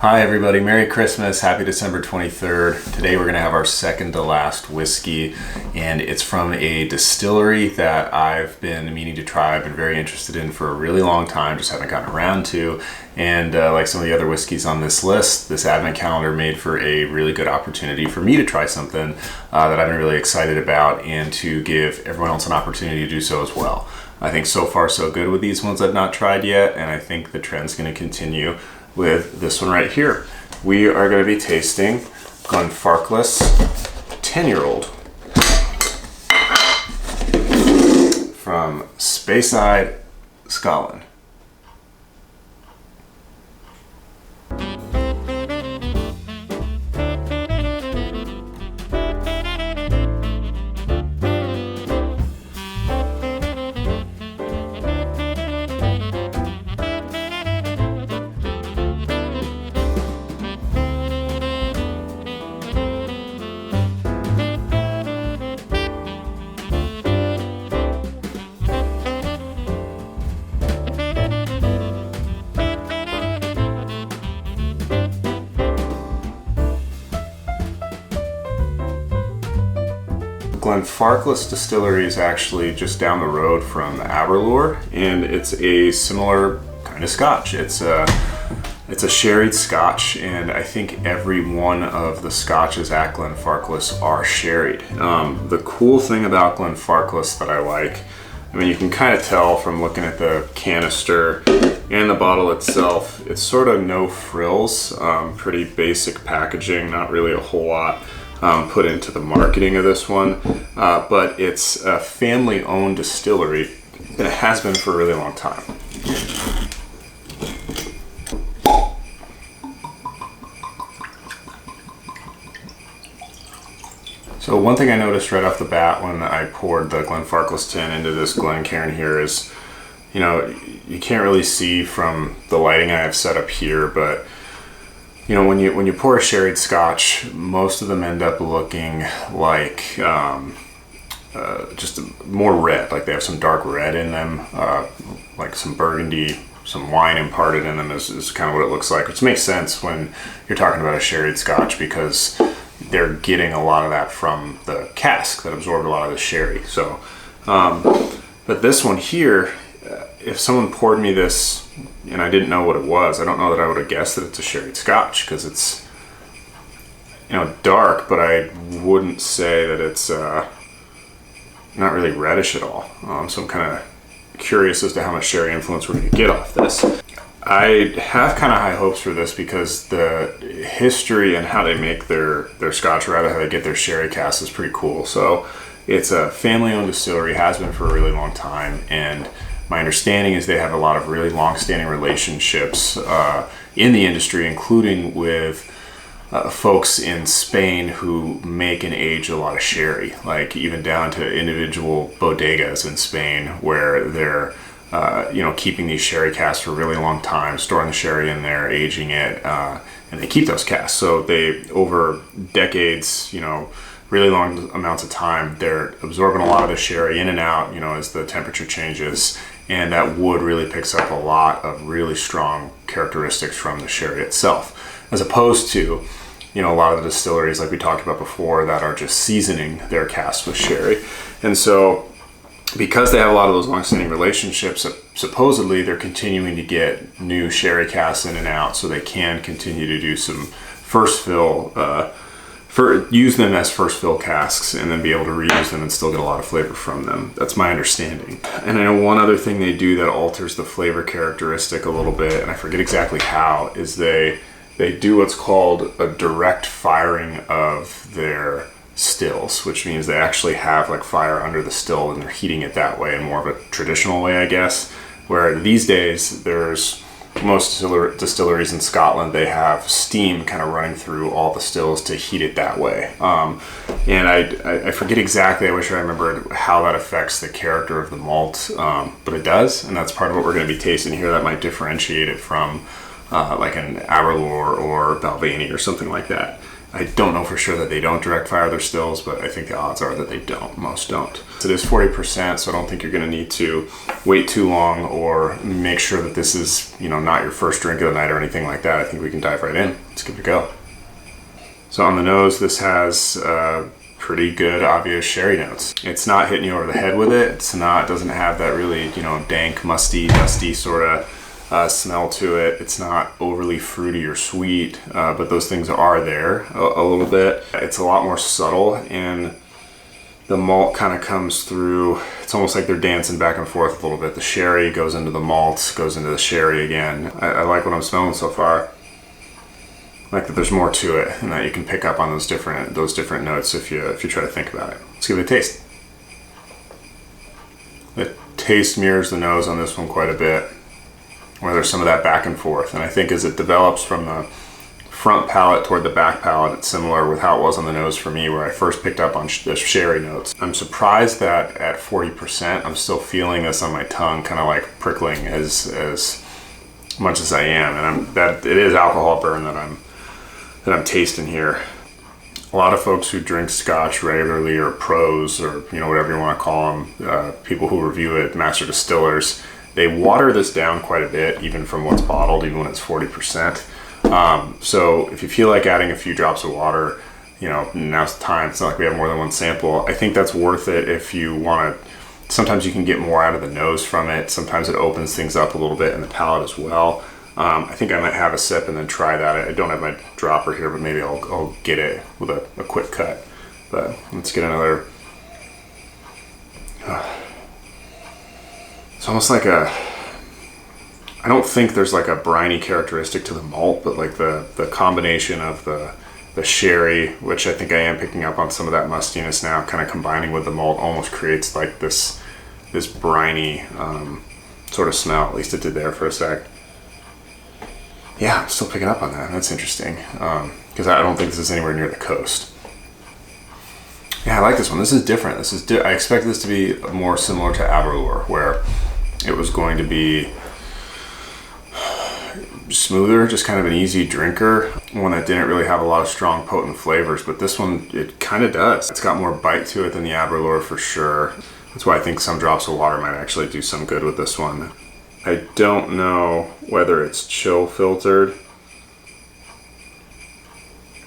Hi everybody, Merry Christmas, happy December 23rd. Today we're going to have our second to last whiskey, and it's from a distillery that I've been meaning to try. I've been very interested in for a really long time, just haven't gotten around to. And like some of the other whiskeys on this list, this advent calendar made for a really good opportunity for me to try something that I've been really excited about and to give everyone else an opportunity to do so as well. I think so far so good with these ones I've not tried yet, and I think the trend's going to continue with this one right here. We are going to be tasting Glenfarclas 10-year-old from Speyside, Scotland. Glenfarclas Distillery is actually just down the road from Aberlour, and it's a similar kind of Scotch. It's a sherried Scotch, and I think every one of the Scotches at Glenfarclas are sherried. The cool thing about Glenfarclas that I like, I mean, you can kind of tell from looking at the canister and the bottle itself, it's sort of no frills, pretty basic packaging, not really a whole lot put into the marketing of this one, but it's a family-owned distillery, and it has been for a really long time. So one thing I noticed right off the bat when I poured the Glenfarclas 10 into this Glencairn here is, you know, you can't really see from the lighting I have set up here, but you know, when you pour a sherried Scotch, most of them end up looking like just more red, like they have some dark red in them, like some burgundy, some wine imparted in them is kind of what it looks like, which makes sense when you're talking about a sherried Scotch because they're getting a lot of that from the cask that absorbed a lot of the sherry. So, but this one here, if someone poured me this and I didn't know what it was, I don't know that I would have guessed that it's a sherried Scotch because it's, you know, dark, but I wouldn't say that it's not really reddish at all. So I'm kind of curious as to how much sherry influence we're going to get off this. I have kind of high hopes for this because the history and how they make their Scotch, or rather how they get their sherry casks, is pretty cool. So it's a family-owned distillery, has been for a really long time, and my understanding is they have a lot of really long-standing relationships in the industry, including with folks in Spain who make and age a lot of sherry, like even down to individual bodegas in Spain where they're you know, keeping these sherry casks for a really long time, storing the sherry in there, aging it, and they keep those casks. So they, over decades, you know, really long amounts of time, they're absorbing a lot of the sherry in and out, you know, as the temperature changes, and that wood really picks up a lot of really strong characteristics from the sherry itself, as opposed to, you know, a lot of the distilleries like we talked about before that are just seasoning their casks with sherry. And so because they have a lot of those long-standing relationships, supposedly they're continuing to get new sherry casks in and out so they can continue to do some first fill, use them as first fill casks and then be able to reuse them and still get a lot of flavor from them. That's my understanding. And I know one other thing they do that alters the flavor characteristic a little bit, and I forget exactly how, is they do what's called a direct firing of their stills, which means they actually have like fire under the still and they're heating it that way in more of a traditional way, I guess. Where these days, there's most distilleries in Scotland, they have steam kind of running through all the stills to heat it that way. And I forget exactly, I wish I remembered how that affects the character of the malt, but it does, and that's part of what we're going to be tasting here that might differentiate it from like an Aberlour or Balvenie or something like that. I don't know for sure that they don't direct fire their stills, but I think the odds are that they don't. Most don't. It is 40%, so I don't think you're going to need to wait too long or make sure that this is, you know, not your first drink of the night or anything like that. I think we can dive right in. Let's give it a go. So on the nose, this has pretty good obvious sherry notes. It's not hitting you over the head with it. It doesn't have that really, you know, dank, musty, dusty sort of smell to it. It's not overly fruity or sweet, but those things are there a little bit. It's a lot more subtle, and the malt kind of comes through. It's almost like they're dancing back and forth a little bit. The sherry goes into the malt, goes into the sherry again. I like what I'm smelling so far. I like that there's more to it, and that you can pick up on those different notes if you try to think about it. Let's give it a taste. The taste mirrors the nose on this one quite a bit, where there's some of that back and forth. And I think as it develops from the front palate toward the back palate, it's similar with how it was on the nose for me, where I first picked up on the sherry notes. I'm surprised that at 40%, I'm still feeling this on my tongue, kind of like prickling as much as I am. And it is alcohol burn that I'm tasting here. A lot of folks who drink Scotch regularly, or pros, or, you know, whatever you want to call them, people who review it, master distillers, they water this down quite a bit, even from what's bottled, even when it's 40%. So if you feel like adding a few drops of water, you know, now's the time. It's not like we have more than one sample. I think that's worth it if you want to. Sometimes you can get more out of the nose from it. Sometimes it opens things up a little bit in the palate as well. I think I might have a sip and then try that. I don't have my dropper here, but maybe I'll get it with a quick cut. But let's get another. It's almost like I don't think there's like a briny characteristic to the malt, but like the combination of the sherry, which I think I am picking up on some of that mustiness now, kind of combining with the malt, almost creates like this briny sort of smell. At least it did there for a sec. Yeah, I'm still picking up on that. That's interesting, because I don't think this is anywhere near the coast. Yeah, I like this one. This is different. I expect this to be more similar to Aberlour, where it was going to be smoother, just kind of an easy drinker, one that didn't really have a lot of strong, potent flavors. But this one, it kind of does. It's got more bite to it than the Aberlour for sure. That's why I think some drops of water might actually do some good with this one. I don't know whether it's chill filtered.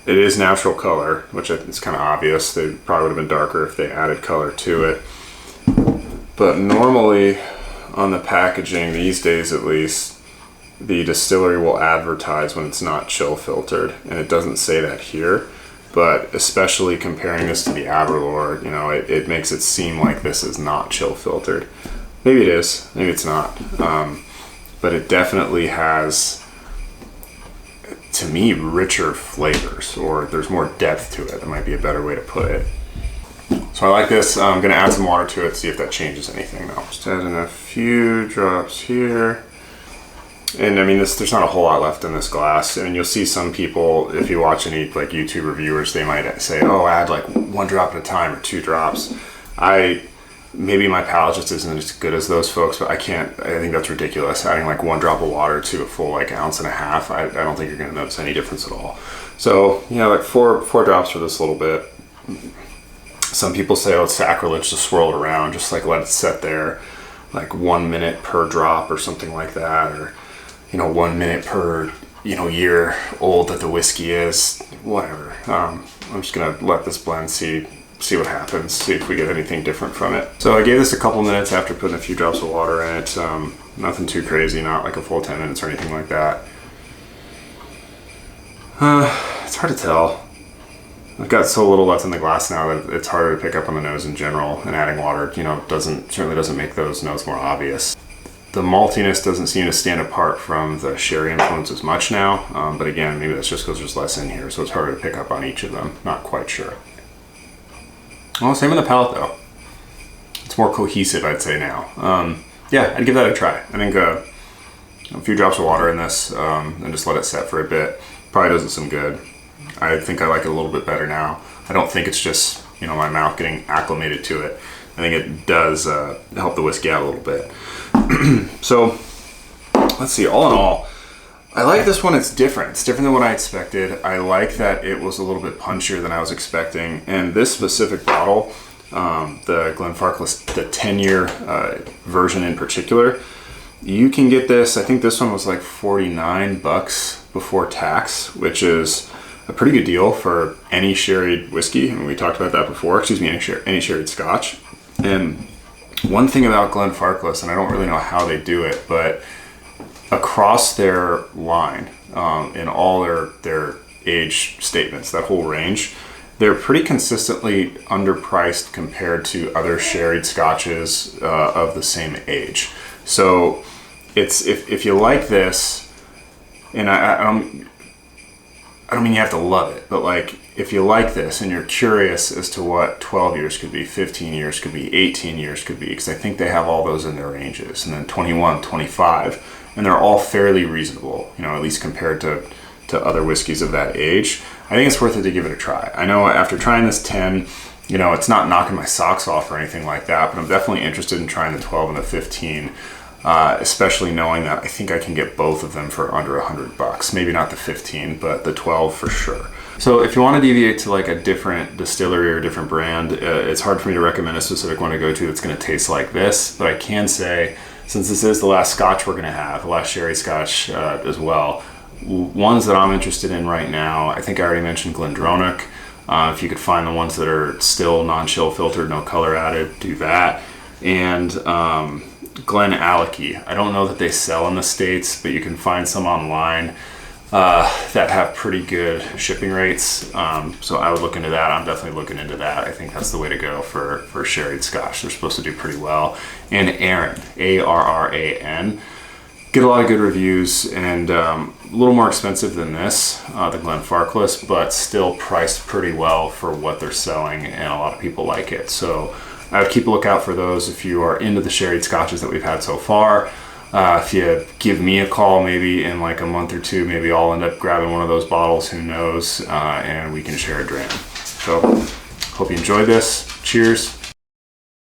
It is natural color, which is kind of obvious. They probably would have been darker if they added color to it. But normally on the packaging, these days at least, the distillery will advertise when it's not chill filtered, and it doesn't say that here. But especially comparing this to the Aberlour, you know, it makes it seem like this is not chill filtered. Maybe it is, maybe it's not. But it definitely has, to me, richer flavors, or there's more depth to it. That might be a better way to put it. So I like this. I'm gonna add some water to it, see if that changes anything though. Just add in a few drops here. And I mean, there's not a whole lot left in this glass. And you'll see some people, if you watch any like YouTube reviewers, they might say, oh, add like 1 drop at a time or 2 drops. Maybe my palate just isn't as good as those folks, but I think that's ridiculous. Adding like 1 drop of water to a full like 1.5 ounces, I don't think you're gonna notice any difference at all. So, you know, like four drops for this little bit. Some people say, oh, it's sacrilege to swirl it around, just like let it sit there, like 1 minute per drop or something like that, or, you know, 1 minute per, you know, year old that the whiskey is, whatever. I'm just gonna let this blend, see what happens, see if we get anything different from it. So I gave this a couple minutes after putting a few drops of water in it. Nothing too crazy, not like a full 10 minutes or anything like that. It's hard to tell. I've got so little left in the glass now that it's harder to pick up on the nose in general, and adding water, you know, certainly doesn't make those notes more obvious. The maltiness doesn't seem to stand apart from the sherry influence as much now, but again, maybe that's just because there's less in here, so it's harder to pick up on each of them. Not quite sure. Well, same in the palate though. It's more cohesive, I'd say now. Yeah, I'd give that a try. I think a few drops of water in this, and just let it set for a bit. Probably does it some good. I think I like it a little bit better now. I don't think it's just, you know, my mouth getting acclimated to it. I think it does help the whiskey out a little bit. So let's see, all in all, I like this one. It's different. It's different than what I expected. I like that it was a little bit punchier than I was expecting. And this specific bottle, the Glenfarclas, the 10-year version in particular, you can get this. I think this one was like $49 before tax, which is a pretty good deal for any sherried whiskey. I mean, we talked about that before. Excuse me, any sherried Scotch. And one thing about Glenfarclas, and I don't really know how they do it, but across their line, in all their age statements, that whole range, they're pretty consistently underpriced compared to other sherried Scotches of the same age. So it's if you like this, and I don't mean you have to love it, but like if you like this and you're curious as to what 12 years could be, 15 years could be, 18 years could be, because I think they have all those in their ranges, and then 21, 25, and they're all fairly reasonable, you know, at least compared to other whiskeys of that age. I think it's worth it to give it a try. I know after trying this 10, you know, it's not knocking my socks off or anything like that, but I'm definitely interested in trying the 12 and the 15, especially knowing that I think I can get both of them for under $100. Maybe not the 15, but the 12 for sure. So if you want to deviate to like a different distillery or a different brand, it's hard for me to recommend a specific one to go to that's going to taste like this, but I can say, since this is the last Scotch we're going to have, the last sherry Scotch as well, ones that I'm interested in right now, I think I already mentioned Glendronach. If you could find the ones that are still non-chill filtered, no color added, do that. And Glen Alecky. I don't know that they sell in the States, but you can find some online that have pretty good shipping rates. So I would look into that. I'm definitely looking into that. I think that's the way to go for sherried Scotch. They're supposed to do pretty well. And Arran, Arran. Get a lot of good reviews, and a little more expensive than this, the Glenfarclas, but still priced pretty well for what they're selling, and a lot of people like it. So I would keep a lookout for those if you are into the sherried Scotches that we've had so far. If you give me a call maybe in like a month or two, maybe I'll end up grabbing one of those bottles, who knows, and we can share a dram. So hope you enjoyed this. Cheers.